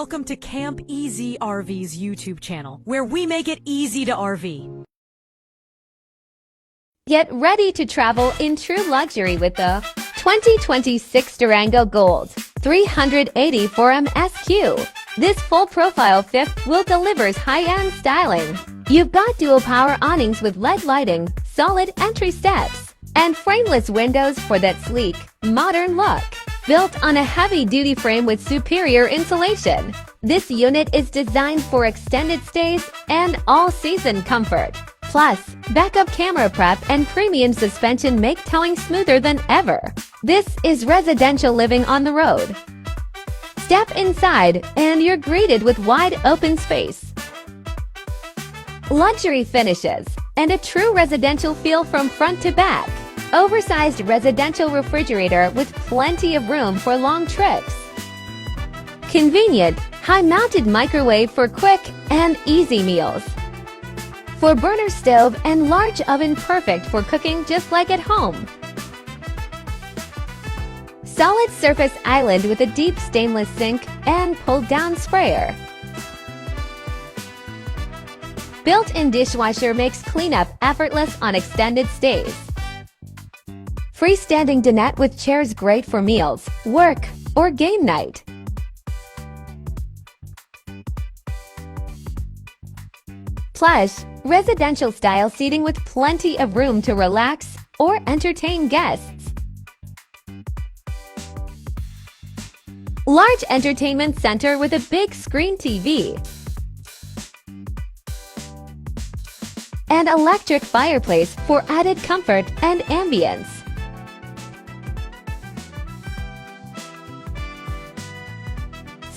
Welcome to Camp Easy RV's YouTube channel, where we make it easy to RV. Get ready to travel in true luxury with the 2026 Durango Gold 384 SQ. This full-profile fifth wheel delivers high-end styling. You've got dual-power awnings with LED lighting, solid entry steps, and frameless windows for that sleek, modern look. Built on a heavy-duty frame with superior insulation, this unit is designed for extended stays and all-season comfort. Plus, backup camera prep and premium suspension make towing smoother than ever. This is residential living on the road. Step inside and you're greeted with wide open space, luxury finishes, and a true residential feel from front to back. Oversized residential refrigerator with plenty of room for long trips. Convenient, high-mounted microwave for quick and easy meals. For burner stove and large oven, perfect for cooking just like at home. Solid surface island with a deep stainless sink and pull-down sprayer. Built-in dishwasher makes cleanup effortless on extended stays. Freestanding dinette with chairs, great for meals, work, or game night. Plush, residential style seating with plenty of room to relax or entertain guests. Large entertainment center with a big screen TV. And electric fireplace for added comfort and ambience.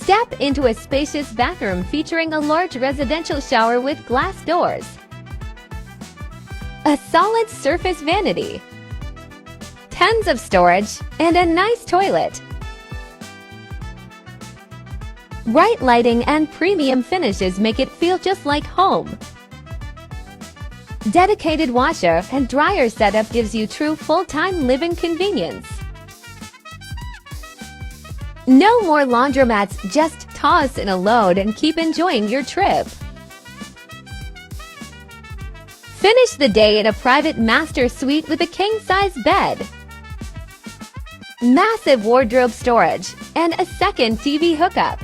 Step into a spacious bathroom featuring a large residential shower with glass doors. A solid surface vanity. Tons of storage and a nice toilet. Bright lighting and premium finishes make it feel just like home. Dedicated washer and dryer setup gives you true full-time living convenience. No more laundromats, just toss in a load and keep enjoying your trip. Finish the day in a private master suite with a king-size bed, massive wardrobe storage, and a second TV hookup.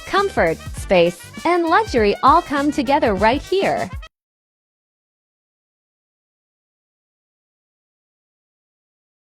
Comfort, space, and luxury all come together right here.